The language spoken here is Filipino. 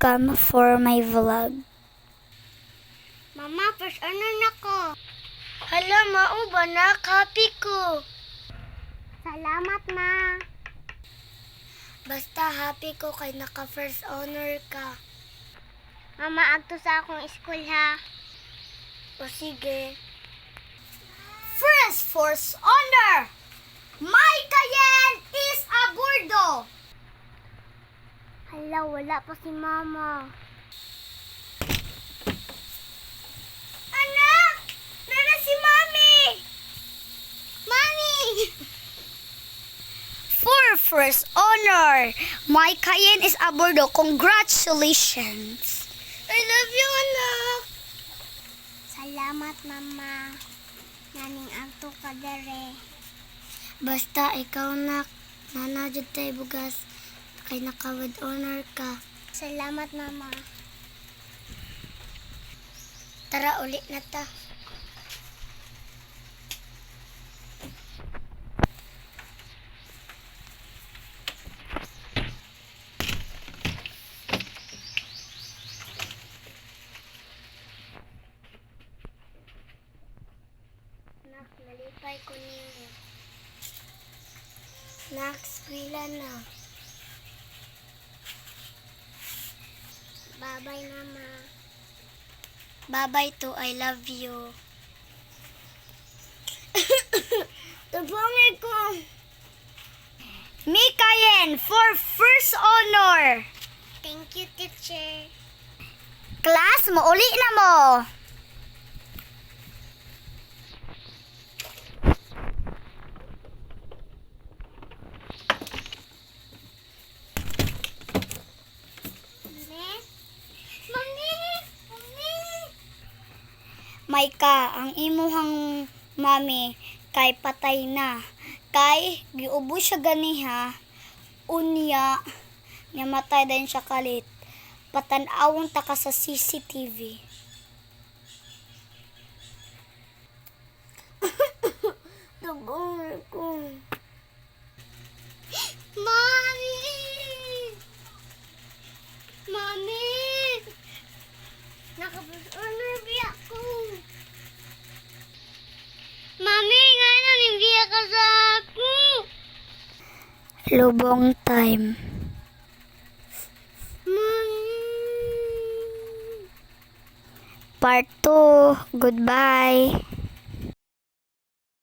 welcome for my vlog. Mama, first honor na ko. Hala, mao ba na? Happy ko. Salamat, ma. Basta happy ko kay naka first honor ka. Mama, agto sa akong school ha. O sige. First honor! My Cayenne is a burdo! Hala, wala pa si mama. Anak! Nana si Mami! Mami! For first honor, My Cayenne is a burdo. Congratulations! I love you, anak. Salamat, mama. Naning agto ka dere. Basta ikaw nak, nanadjud tay bugas kay naka-with honor ka. Salamat, mama. Tara, uli na ta. Nak, nalipay ko niyo. Nak, skwila na. Bye-bye, mama. Bye-bye to I love you. Tabangin ko. My Cayenne for first honor! Thank you, teacher. Class, mauli na mo! Maika, ang imuhang mami kay patay na. Kay giubos siya ganiha. Unya, namatay din siya kalit. Patanawon ta ka sa CCTV. Tagong ko. Mami! Mami! Nakapag-honor biya ko. Mami, nga na nimbiya ka sa ako. Lubong time. Mami! Part 2. Goodbye.